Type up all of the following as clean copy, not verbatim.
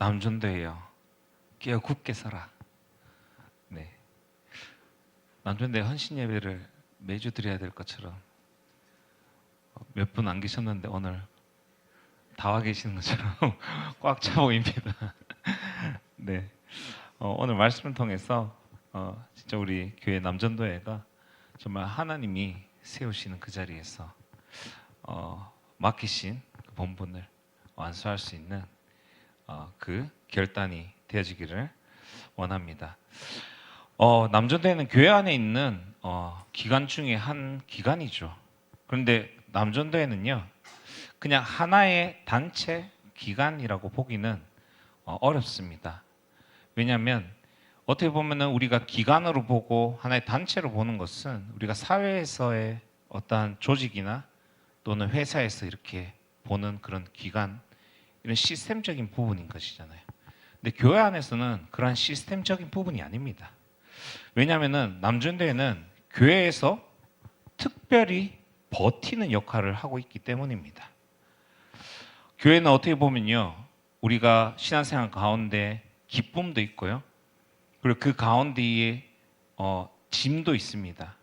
남전도예요. 깨어 굳게 서라. 네. 남전도에 헌신 예배를 매주 드려야 될 것처럼 몇 분 안 계셨는데 오늘 다 와 계시는 것처럼 꽉 차 보입니다. 네. 오늘 말씀을 통해서 진짜 우리 교회 남전도회가 정말 하나님이 세우시는 그 자리에서 맡기신 그 본분을 완수할 수 있는 그 결단이 되어지기를 원합니다. 남전도회는 교회 안에 있는 기관 중에 한 기관이죠. 그런데 남전도회는요, 그냥 하나의 단체 기관이라고 보기는 어렵습니다. 왜냐하면 어떻게 보면은 우리가 기관으로 보고 하나의 단체로 보는 것은 우리가 사회에서의 어떠한 조직이나 또는 회사에서 이렇게 보는 그런 기관, 이런 시스템적인 부분인 것이잖아요. 근데 교회 안에서는 그러한 시스템적인 부분이 아닙니다. 왜냐하면은 남전도회는 교회에서 특별히 버티는 역할을 하고 있기 때문입니다. 교회는 어떻게 보면요, 우리가 신앙생활 가운데 기쁨도 있고요, 그리고 그 가운데에 짐도 있습니다.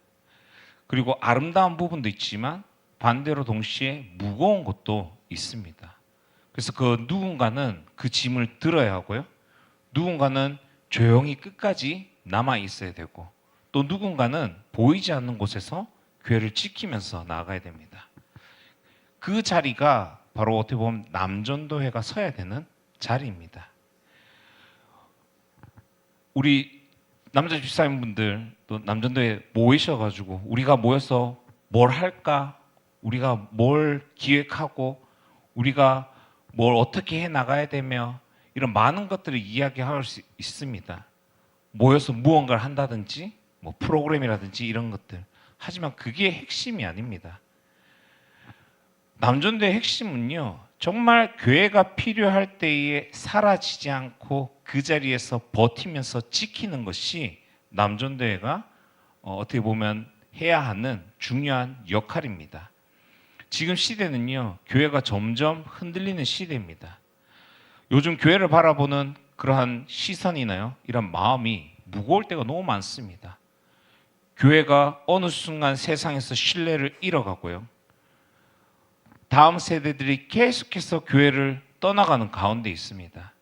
그리고 아름다운 부분도 있지만 반대로 동시에 무거운 것도 있습니다. 그래서 그 누군가는 그 짐을 들어야 하고요, 누군가는 조용히 끝까지 남아 있어야 되고, 또 누군가는 보이지 않는 곳에서 교회를 지키면서 나아가야 됩니다. 그 자리가 바로 어떻게 보면 남전도회가 서야 되는 자리입니다. 우리 남자 집사님분들 또 남전도회 모이셔가지고 우리가 모여서 뭘 할까, 우리가 뭘 기획하고 우리가 뭘 어떻게 해 나가야 되며 이런 많은 것들을 이야기할 수 있습니다. 모여서 무언가를 한다든지 뭐 프로그램이라든지 이런 것들. 하지만 그게 핵심이 아닙니다. 남전도의 핵심은요, 정말 교회가 필요할 때에 사라지지 않고 그 자리에서 버티면서 지키는 것이 남전도회가 어떻게 보면 해야 하는 중요한 역할입니다. 지금 시대는요, 교회가 점점 흔들리는 시대입니다. 요즘 교회를 바라보는 그러한 시선이나요, 이런 마음이 무거울 때가 너무 많습니다. 교회가 어느 순간 세상에서 신뢰를 잃어가고요, 다음 세대들이 계속해서 교회를 떠나가는 가운데 있습니다.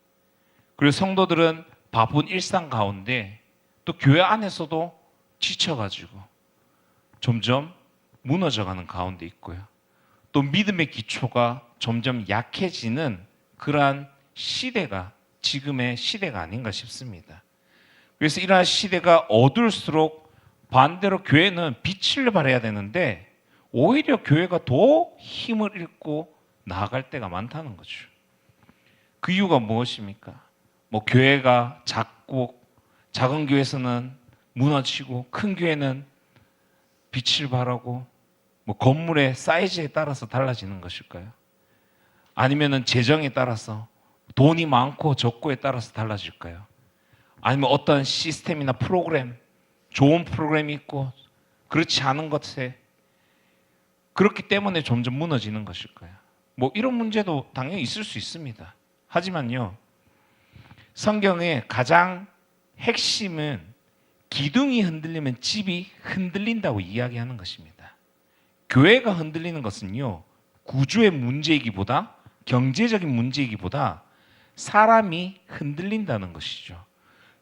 그리고 성도들은 바쁜 일상 가운데 또 교회 안에서도 지쳐가지고 점점 무너져가는 가운데 있고요, 또 믿음의 기초가 점점 약해지는 그러한 시대가 지금의 시대가 아닌가 싶습니다. 그래서 이러한 시대가 어두울수록 반대로 교회는 빛을 발해야 되는데 오히려 교회가 더 힘을 잃고 나아갈 때가 많다는 거죠. 그 이유가 무엇입니까? 뭐 교회가 작은 교회에서는 무너지고 큰 교회는 빛을 발하고 뭐 건물의 사이즈에 따라서 달라지는 것일까요? 아니면은 재정에 따라서 돈이 많고 적고에 따라서 달라질까요? 아니면 어떤 시스템이나 프로그램, 좋은 프로그램이 있고 그렇지 않은 것에 그렇기 때문에 점점 무너지는 것일까요? 뭐 이런 문제도 당연히 있을 수 있습니다. 하지만요, 성경의 가장 핵심은 기둥이 흔들리면 집이 흔들린다고 이야기하는 것입니다. 교회가 흔들리는 것은요, 구조의 문제이기보다 경제적인 문제이기보다 사람이 흔들린다는 것이죠.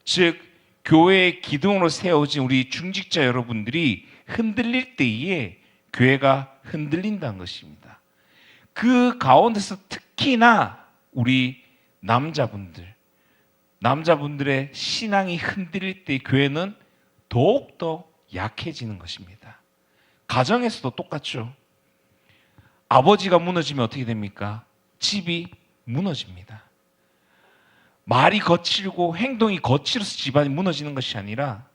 즉 교회의 기둥으로 세워진 우리 중직자 여러분들이 흔들릴 때에 교회가 흔들린다는 것입니다. 그 가운데서 특히나 우리 남자분들의 신앙이 흔들릴 때 교회는 더욱더 약해지는 것입니다. 가정에서도 똑같죠. 아버지가 무너지면 어떻게 됩니까? 집이 무너집니다. 말이 거칠고 행동이 거칠어서 집안이 무너지는 것이 아니라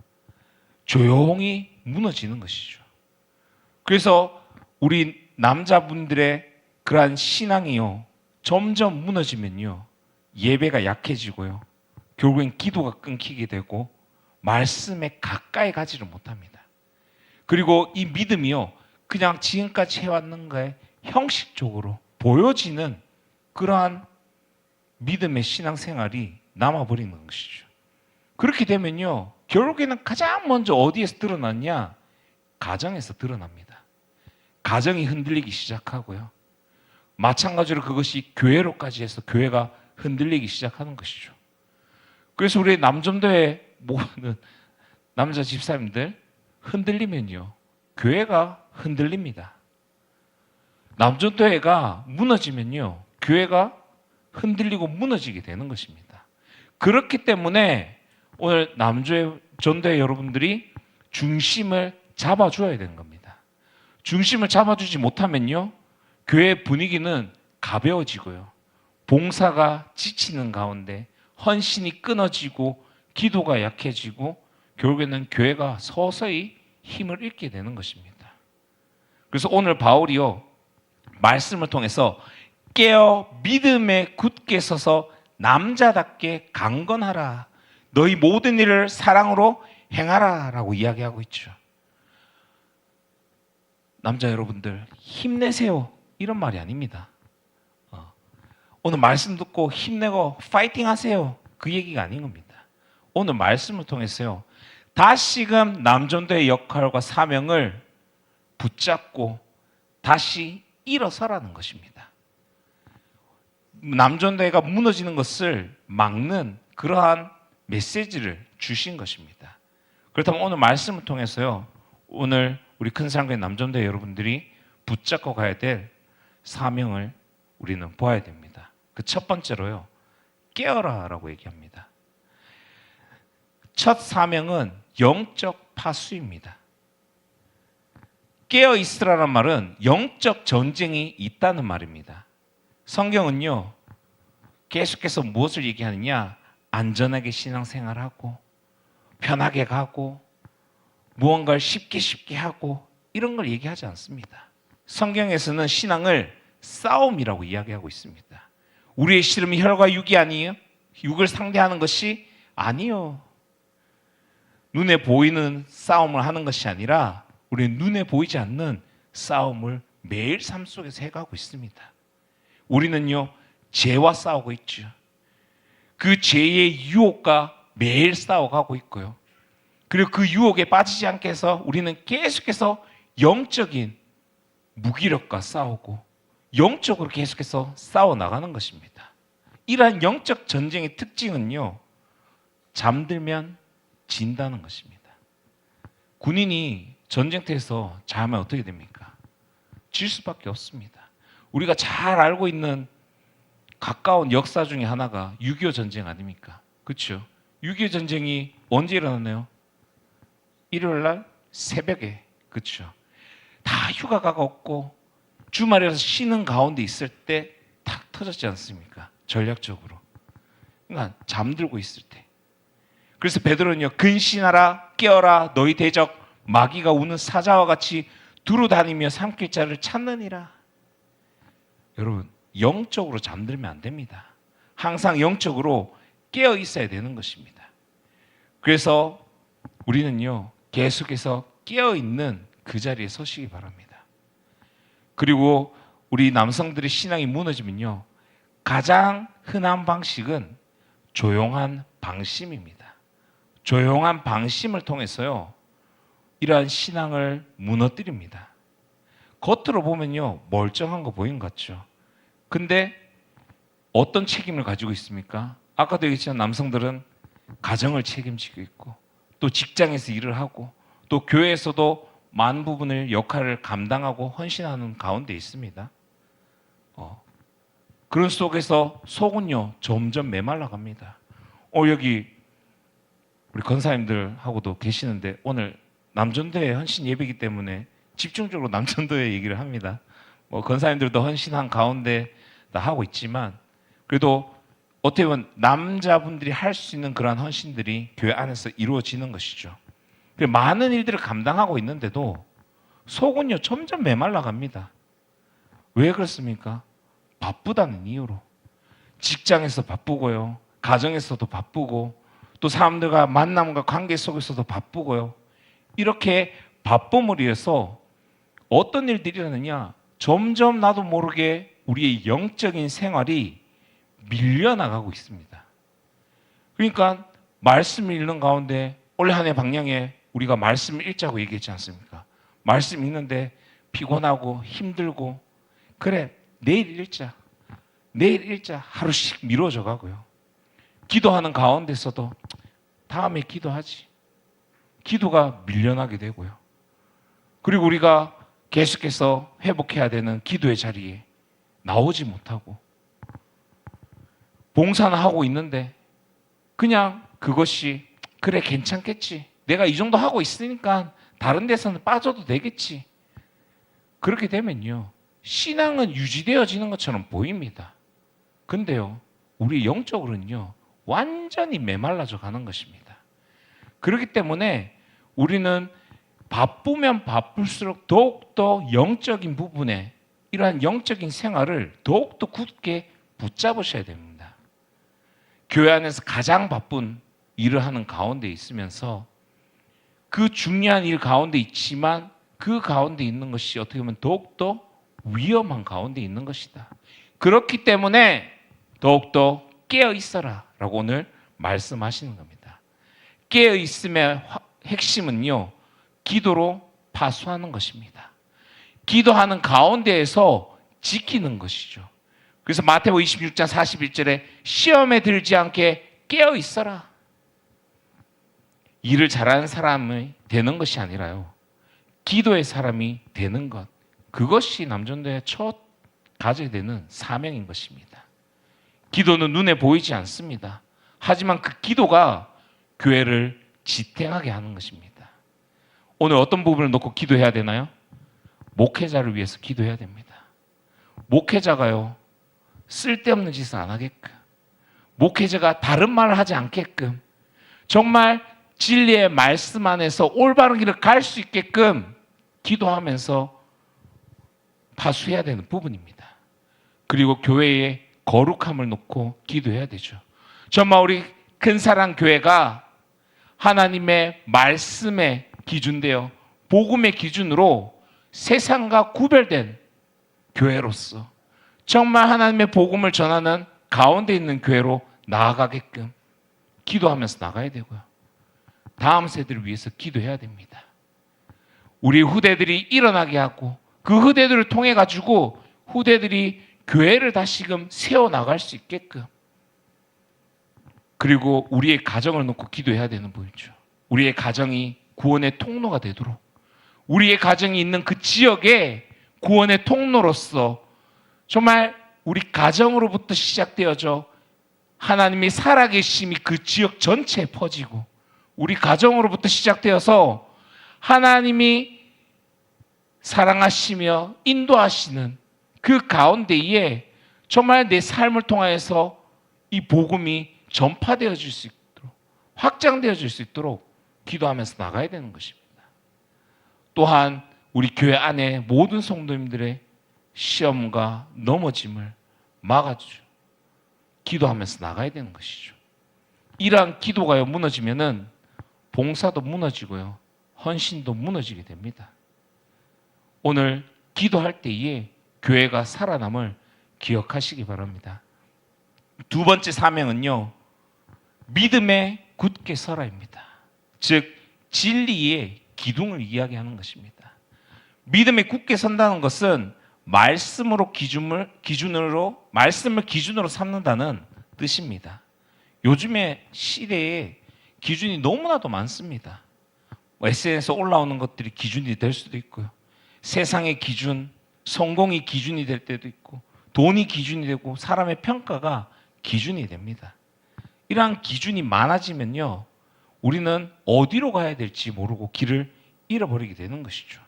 조용히 무너지는 것이죠. 그래서 우리 남자분들의 그러한 신앙이요, 점점 무너지면요, 예배가 약해지고요, 결국엔 기도가 끊기게 되고 말씀에 가까이 가지를 못합니다. 그리고 이 믿음이요, 그냥 지금까지 해왔는 거에 형식적으로 보여지는 그러한 믿음의 신앙생활이 남아버리는 것이죠. 그렇게 되면요, 결국에는 가장 먼저 어디에서 드러났냐? 가정에서 드러납니다. 가정이 흔들리기 시작하고요. 마찬가지로 그것이 교회로까지 해서 교회가 흔들리기 시작하는 것이죠. 그래서 우리 남전도에 모든 남자 집사님들 흔들리면요, 교회가 흔들립니다. 남전도회가 무너지면요, 교회가 흔들리고 무너지게 되는 것입니다. 그렇기 때문에 오늘 남전도회 여러분들이 중심을 잡아줘야 되는 겁니다. 중심을 잡아주지 못하면요, 교회 분위기는 가벼워지고요, 봉사가 지치는 가운데 헌신이 끊어지고 기도가 약해지고 결국에는 교회가 서서히 힘을 잃게 되는 것입니다. 그래서 오늘 바울이요, 말씀을 통해서 깨어 믿음에 굳게 서서 남자답게 강건하라, 너희 모든 일을 사랑으로 행하라 라고 이야기하고 있죠. 남자 여러분들 힘내세요 이런 말이 아닙니다. 오늘 말씀 듣고 힘내고 파이팅 하세요 그 얘기가 아닌 겁니다. 오늘 말씀을 통해서요, 다시금 남전도의 역할과 사명을 붙잡고 다시 일어서라는 것입니다. 남전도회가 무너지는 것을 막는 그러한 메시지를 주신 것입니다. 그렇다면 오늘 말씀을 통해서요, 오늘 우리 큰사랑교회 남전도회 여러분들이 붙잡고 가야 될 사명을 우리는 보아야 됩니다. 그 첫 번째로요, 깨어라 라고 얘기합니다. 첫 사명은 영적 파수입니다. 깨어 있으라는 말은 영적 전쟁이 있다는 말입니다. 성경은요, 계속해서 무엇을 얘기하느냐? 안전하게 신앙생활하고 편하게 가고 무언가를 쉽게 하고 이런 걸 얘기하지 않습니다. 성경에서는 신앙을 싸움이라고 이야기하고 있습니다. 우리의 씨름이 혈과 육이 아니에요? 육을 상대하는 것이 아니요. 눈에 보이는 싸움을 하는 것이 아니라 우리는 눈에 보이지 않는 싸움을 매일 삶 속에서 해가고 있습니다. 우리는요, 죄와 싸우고 있죠. 그 죄의 유혹과 매일 싸워가고 있고요. 그리고 그 유혹에 빠지지 않게 해서 우리는 계속해서 영적인 무기력과 싸우고 영적으로 계속해서 싸워나가는 것입니다. 이러한 영적 전쟁의 특징은요, 잠들면 진다는 것입니다. 군인이 전쟁터에서 자면 어떻게 됩니까? 질 수밖에 없습니다. 우리가 잘 알고 있는 가까운 역사 중에 하나가 6.25 전쟁 아닙니까? 그렇죠? 6.25 전쟁이 언제 일어났나요? 일요일 날 새벽에. 그렇죠? 다 휴가가 없고 주말이라서 쉬는 가운데 있을 때 탁 터졌지 않습니까? 전략적으로. 그러니까 잠들고 있을 때. 그래서 베드로는요, 근신하라 깨어라 너희 대적 마귀가 우는 사자와 같이 두루 다니며 삼킬 자를 찾느니라. 여러분, 영적으로 잠들면 안 됩니다. 항상 영적으로 깨어 있어야 되는 것입니다. 그래서 우리는요, 계속해서 깨어 있는 그 자리에 서시기 바랍니다. 그리고 우리 남성들의 신앙이 무너지면요, 가장 흔한 방식은 조용한 방심입니다. 조용한 방심을 통해서요, 이러한 신앙을 무너뜨립니다. 겉으로 보면요, 멀쩡한 거 보이는 것 같죠. 근데 어떤 책임을 가지고 있습니까? 아까도 얘기했지만 남성들은 가정을 책임지고 있고 또 직장에서 일을 하고 또 교회에서도 많은 부분을 역할을 감당하고 헌신하는 가운데 있습니다. 그런 속에서 속은요, 점점 메말라 갑니다. 여기 우리 권사님들하고도 계시는데 오늘 남전도회 헌신 예배이기 때문에 집중적으로 남전도회 얘기를 합니다. 권사님들도 헌신한 가운데 다 하고 있지만 그래도 어떻게 보면 남자분들이 할 수 있는 그러한 헌신들이 교회 안에서 이루어지는 것이죠. 많은 일들을 감당하고 있는데도 속은요, 점점 메말라 갑니다. 왜 그렇습니까? 바쁘다는 이유로. 직장에서 바쁘고요, 가정에서도 바쁘고 또 사람들과 만남과 관계 속에서도 바쁘고요. 이렇게 바쁨을 위해서 어떤 일들이 일어나느냐, 점점 나도 모르게 우리의 영적인 생활이 밀려나가고 있습니다. 그러니까 말씀을 읽는 가운데 올 한 해 방향에 우리가 말씀을 읽자고 얘기했지 않습니까? 말씀 읽는데 피곤하고 힘들고 그래 내일 읽자 하루씩 미뤄져 가고요. 기도하는 가운데서도 다음에 기도하지. 기도가 밀려나게 되고요. 그리고 우리가 계속해서 회복해야 되는 기도의 자리에 나오지 못하고 봉사는 하고 있는데 그냥 그것이 그래 괜찮겠지. 내가 이 정도 하고 있으니까 다른 데서는 빠져도 되겠지. 그렇게 되면요. 신앙은 유지되어지는 것처럼 보입니다. 근데요. 우리 영적으로는요. 완전히 메말라져 가는 것입니다. 그렇기 때문에 우리는 바쁘면 바쁠수록 더욱더 영적인 부분에 이러한 영적인 생활을 더욱더 굳게 붙잡으셔야 됩니다. 교회 안에서 가장 바쁜 일을 하는 가운데 있으면서 그 중요한 일 가운데 있지만 그 가운데 있는 것이 어떻게 보면 더욱더 위험한 가운데 있는 것이다. 그렇기 때문에 더욱더 깨어 있어라 라고 오늘 말씀하시는 겁니다. 깨어 있음의 핵심은요. 기도로 파수하는 것입니다. 기도하는 가운데에서 지키는 것이죠. 그래서 마태복음 26장 41절에 시험에 들지 않게 깨어 있어라. 일을 잘하는 사람이 되는 것이 아니라요. 기도의 사람이 되는 것. 그것이 남전도의 첫 가져야 되는 사명인 것입니다. 기도는 눈에 보이지 않습니다. 하지만 그 기도가 교회를 지탱하게 하는 것입니다. 오늘 어떤 부분을 놓고 기도해야 되나요? 목회자를 위해서 기도해야 됩니다. 목회자가요. 쓸데없는 짓을 안 하게끔, 목회자가 다른 말을 하지 않게끔, 정말 진리의 말씀 안에서 올바른 길을 갈 수 있게끔 기도하면서 파수해야 되는 부분입니다. 그리고 교회의 거룩함을 놓고 기도해야 되죠. 정말 우리 큰사랑 교회가 하나님의 말씀의 기준되어 복음의 기준으로 세상과 구별된 교회로서 정말 하나님의 복음을 전하는 가운데 있는 교회로 나아가게끔 기도하면서 나가야 되고요. 다음 세대를 위해서 기도해야 됩니다. 우리 후대들이 일어나게 하고 그 후대들을 통해 가지고 후대들이 교회를 다시금 세워나갈 수 있게끔, 그리고 우리의 가정을 놓고 기도해야 되는 분이죠. 우리의 가정이 구원의 통로가 되도록, 우리의 가정이 있는 그 지역에 구원의 통로로서 정말 우리 가정으로부터 시작되어져 하나님이 살아계심이 그 지역 전체에 퍼지고, 우리 가정으로부터 시작되어서 하나님이 사랑하시며 인도하시는 그 가운데에 정말 내 삶을 통하여서 이 복음이 전파되어질 수 있도록, 확장되어질 수 있도록 기도하면서 나가야 되는 것입니다. 또한 우리 교회 안에 모든 성도님들의 시험과 넘어짐을 막아주죠. 기도하면서 나가야 되는 것이죠. 이러한 기도가 무너지면은 봉사도 무너지고요, 헌신도 무너지게 됩니다. 오늘 기도할 때에 교회가 살아남을 기억하시기 바랍니다. 두 번째 사명은요, 믿음에 굳게 서라입니다. 즉 진리의 기둥을 이야기하는 것입니다. 믿음에 굳게 선다는 것은 말씀을 기준으로 삼는다는 뜻입니다. 요즘의 시대에 기준이 너무나도 많습니다. SNS에 올라오는 것들이 기준이 될 수도 있고요. 세상의 기준, 성공이 기준이 될 때도 있고, 돈이 기준이 되고, 사람의 평가가 기준이 됩니다. 이러한 기준이 많아지면요, 우리는 어디로 가야 될지 모르고 길을 잃어버리게 되는 것이죠.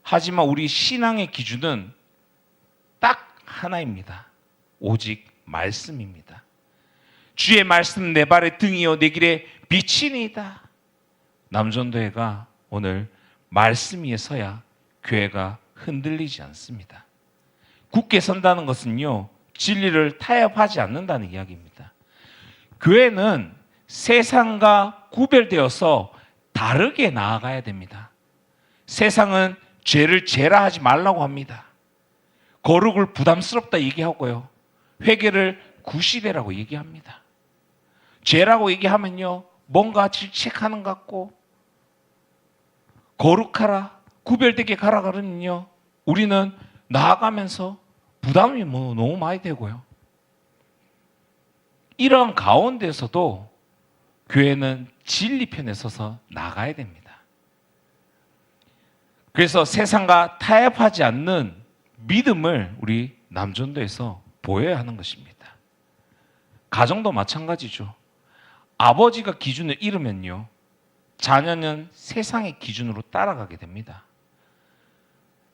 하지만 우리 신앙의 기준은 딱 하나입니다. 오직 말씀입니다. 주의 말씀 내 발의 등이요 내 길의 빛이니이다. 남전도회가 오늘 말씀 위에 서야 교회가 흔들리지 않습니다. 굳게 선다는 것은요, 진리를 타협하지 않는다는 이야기입니다. 교회는 세상과 구별되어서 다르게 나아가야 됩니다. 세상은 죄를 죄라하지 말라고 합니다. 거룩을 부담스럽다 얘기하고요, 회개를 구시대라고 얘기합니다. 죄라고 얘기하면요, 뭔가 질책하는 것 같고, 거룩하라, 구별되게 가라 그러면요, 우리는 나아가면서 부담이 너무 많이 되고요. 이런 가운데서도 교회는 진리 편에 서서 나가야 됩니다. 그래서 세상과 타협하지 않는 믿음을 우리 남전도에서 보여야 하는 것입니다. 가정도 마찬가지죠. 아버지가 기준을 잃으면요, 자녀는 세상의 기준으로 따라가게 됩니다.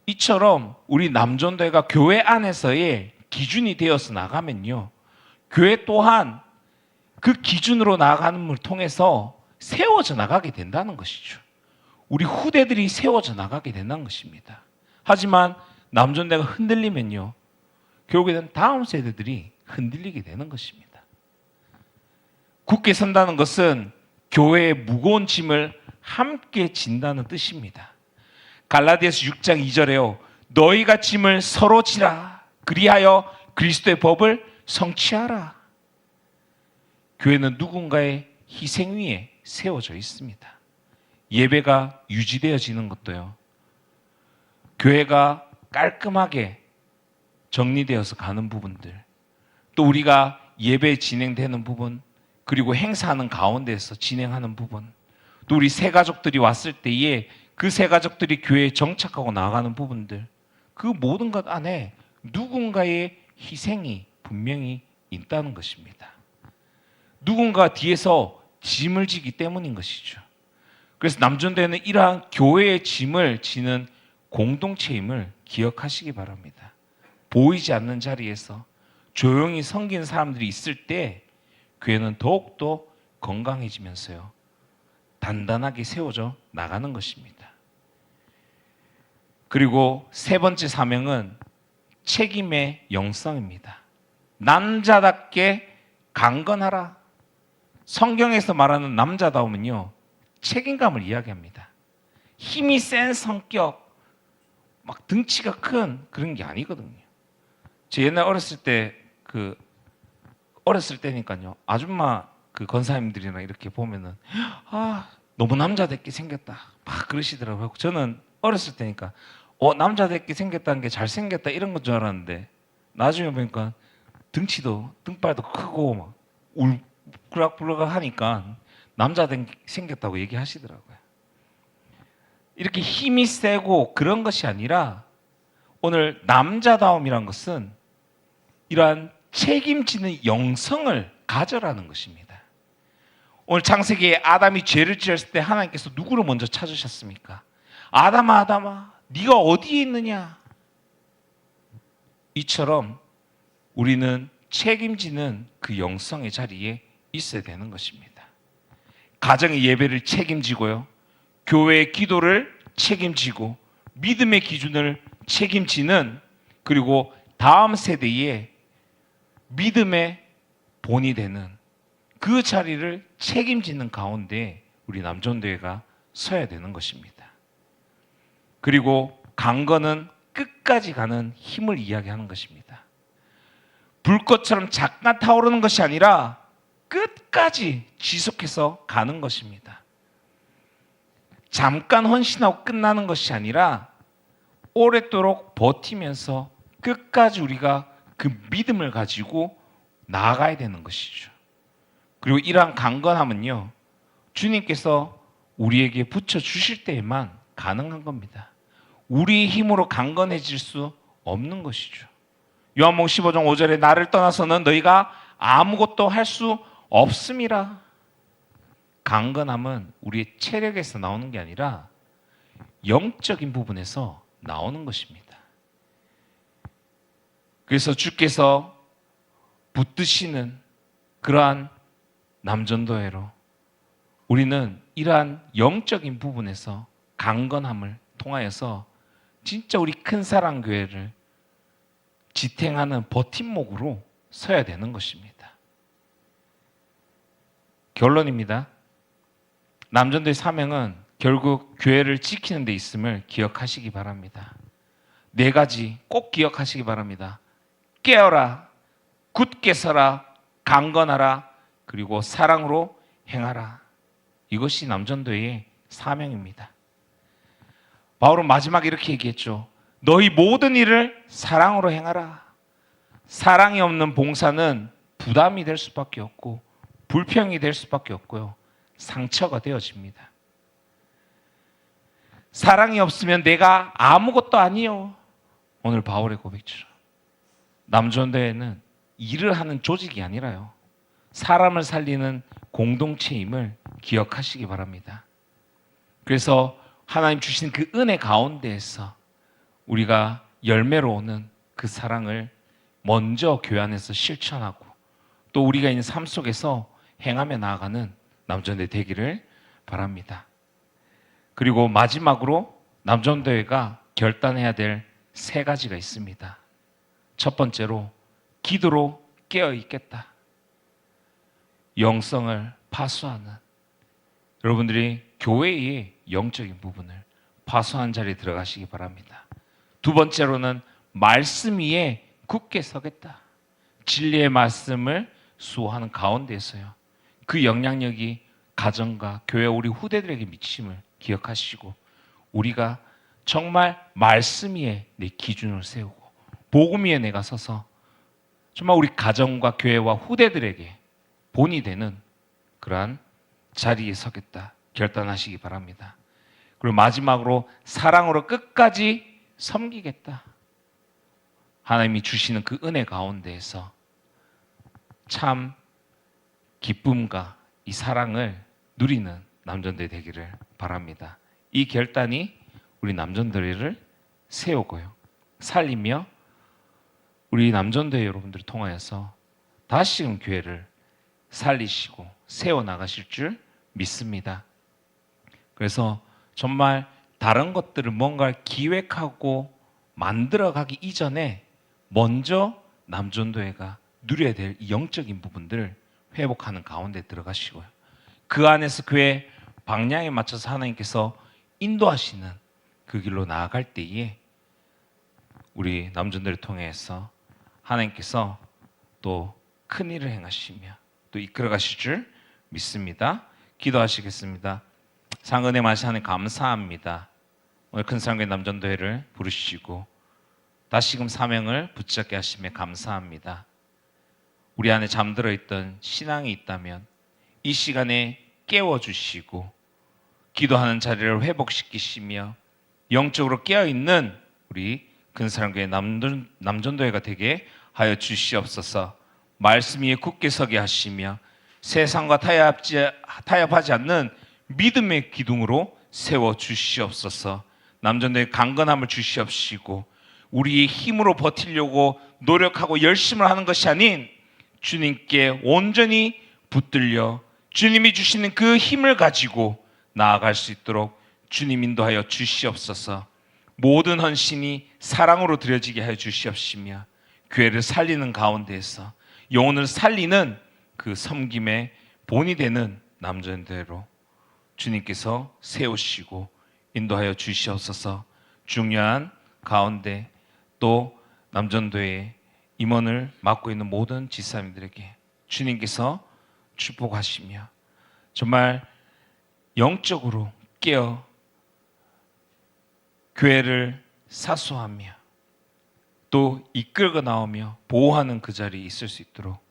이처럼 우리 남전도회가 교회 안에서의 기준이 되어서 나가면요, 교회 또한 그 기준으로 나아가는 걸 통해서 세워져 나가게 된다는 것이죠. 우리 후대들이 세워져 나가게 된다는 것입니다. 하지만 남전도회가 흔들리면요, 결국에는 다음 세대들이 흔들리게 되는 것입니다. 굳게 선다는 것은 교회의 무거운 짐을 함께 진다는 뜻입니다. 갈라디아서 6장 2절에요. 너희가 짐을 서로 지라. 그리하여 그리스도의 법을 성취하라. 교회는 누군가의 희생 위에 세워져 있습니다. 예배가 유지되어지는 것도요, 교회가 깔끔하게 정리되어서 가는 부분들, 또 우리가 예배 진행되는 부분, 그리고 행사하는 가운데서 진행하는 부분, 또 우리 새가족들이 왔을 때에 그 새가족들이 교회에 정착하고 나가는 부분들, 그 모든 것 안에 누군가의 희생이 분명히 있다는 것입니다. 누군가 뒤에서 짐을 지기 때문인 것이죠. 그래서 남전도회는 이러한 교회의 짐을 지는 공동체임을 기억하시기 바랍니다. 보이지 않는 자리에서 조용히 섬기는 사람들이 있을 때 교회는 더욱더 건강해지면서요, 단단하게 세워져 나가는 것입니다. 그리고 세 번째 사명은 책임의 영성입니다. 남자답게 강건하라. 성경에서 말하는 남자다움은요, 책임감을 이야기합니다. 힘이 센 성격, 막 등치가 큰 그런 게 아니거든요. 저 옛날 어렸을 때니까요, 아줌마 그 권사님들이나 이렇게 보면은 너무 남자답게 생겼다 막 그러시더라고요. 저는 어렸을 때니까 남자답게 생겼다는 게 잘생겼다 이런 건 줄 알았는데, 나중에 보니까 등치도 등발도 크고 막 울그락불락 하니까 남자답게 생겼다고 얘기하시더라고요. 이렇게 힘이 세고 그런 것이 아니라, 오늘 남자다움이란 것은 이러한 책임지는 영성을 가져라는 것입니다. 오늘 창세기에 아담이 죄를 지었을 때 하나님께서 누구를 먼저 찾으셨습니까? 아담아, 아담아, 네가 어디에 있느냐? 이처럼 우리는 책임지는 그 영성의 자리에 있어야 되는 것입니다. 가정의 예배를 책임지고요, 교회의 기도를 책임지고, 믿음의 기준을 책임지는, 그리고 다음 세대의 믿음의 본이 되는 그 자리를 책임지는 가운데 우리 남전도회가 서야 되는 것입니다. 그리고 강건은 끝까지 가는 힘을 이야기하는 것입니다. 불꽃처럼 잠깐 타오르는 것이 아니라 끝까지 지속해서 가는 것입니다. 잠깐 헌신하고 끝나는 것이 아니라 오랫도록 버티면서 끝까지 우리가 그 믿음을 가지고 나아가야 되는 것이죠. 그리고 이러한 강건함은요, 주님께서 우리에게 붙여주실 때에만 가능한 겁니다. 우리의 힘으로 강건해질 수 없는 것이죠. 요한복음 15장 5절에 나를 떠나서는 너희가 아무것도 할 수 없음이라. 강건함은 우리의 체력에서 나오는 게 아니라 영적인 부분에서 나오는 것입니다. 그래서 주께서 붙드시는 그러한 남전도회로 우리는 이러한 영적인 부분에서 강건함을 통하여서 진짜 우리 큰 사랑 교회를 지탱하는 버팀목으로 서야 되는 것입니다. 결론입니다. 남전도의 사명은 결국 교회를 지키는 데 있음을 기억하시기 바랍니다. 4가지 꼭 기억하시기 바랍니다. 깨어라, 굳게 서라, 강건하라. 그리고 사랑으로 행하라. 이것이 남전도의 사명입니다. 바울은 마지막에 이렇게 얘기했죠. 너희 모든 일을 사랑으로 행하라. 사랑이 없는 봉사는 부담이 될 수밖에 없고 불평이 될 수밖에 없고요. 상처가 되어집니다. 사랑이 없으면 내가 아무것도 아니요. 오늘 바울의 고백처럼 남전도회는 일을 하는 조직이 아니라요. 사람을 살리는 공동체임을 기억하시기 바랍니다. 그래서 하나님 주신 그 은혜 가운데에서 우리가 열매로 오는 그 사랑을 먼저 교회 안에서 실천하고 또 우리가 있는 삶 속에서 행하며 나아가는 남전도회 되기를 바랍니다. 그리고 마지막으로 남전도회가 결단해야 될 3가지가 있습니다. 첫 번째로 기도로 깨어 있겠다. 영성을 파수하는 여러분들이 교회의 영적인 부분을 파수하는 자리에 들어가시기 바랍니다. 두 번째로는 말씀 위에 굳게 서겠다. 진리의 말씀을 수호하는 가운데서요. 그 영향력이 가정과 교회 우리 후대들에게 미침을 기억하시고 우리가 정말 말씀 위에 내 기준을 세우고 복음 위에 내가 서서 정말 우리 가정과 교회와 후대들에게 본이 되는 그러한 자리에 서겠다 결단하시기 바랍니다. 그리고 마지막으로 사랑으로 끝까지 섬기겠다. 하나님이 주시는 그 은혜 가운데에서 참 기쁨과 이 사랑을 누리는 남전도회 되기를 바랍니다. 이 결단이 우리 남전도회를 세우고요. 살리며 우리 남전도회 여러분들을 통하여서 다시금 교회를 살리시고 세워나가실 줄 믿습니다. 그래서 정말 다른 것들을 뭔가 기획하고 만들어가기 이전에 먼저 남전도회가 누려야 될 이 영적인 부분들을 회복하는 가운데 들어가시고요. 그 안에서 교회 방향에 맞춰서 하나님께서 인도하시는 그 길로 나아갈 때에 우리 남전도회를 통해서 하나님께서 또 큰 일을 행하시며 또 이끌어 가실 줄 믿습니다. 기도하시겠습니다. 상은혜 마시 하나님 감사합니다. 오늘 큰 사랑교회 남전도회를 부르시고 다시금 사명을 붙잡게 하시며 감사합니다. 우리 안에 잠들어 있던 신앙이 있다면 이 시간에 깨워주시고 기도하는 자리를 회복시키시며 영적으로 깨어있는 우리 근사랑교회 남전도회가 되게 하여 주시옵소서. 말씀 위에 굳게 서게 하시며 세상과 타협하지 않는 믿음의 기둥으로 세워 주시옵소서. 남전도회 강건함을 주시옵시고 우리의 힘으로 버티려고 노력하고 열심을 하는 것이 아닌 주님께 온전히 붙들려 주님이 주시는 그 힘을 가지고 나아갈 수 있도록 주님 인도하여 주시옵소서. 모든 헌신이 사랑으로 드려지게 하여 주시옵시며 교회를 살리는 가운데에서 영혼을 살리는 그 섬김의 본이 되는 남전도회로 주님께서 세우시고 인도하여 주시옵소서. 중요한 가운데 또 남전도회의 임원을 맡고 있는 모든 지사님들에게 주님께서 축복하시며 정말 영적으로 깨어 교회를 사수하며 또 이끌고 나오며 보호하는 그 자리에 있을 수 있도록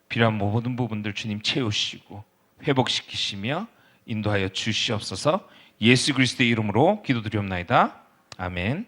필요한 모든 부분들 주님 채우시고 회복시키시며 인도하여 주시옵소서. 예수 그리스도의 이름으로 기도드리옵나이다. 아멘.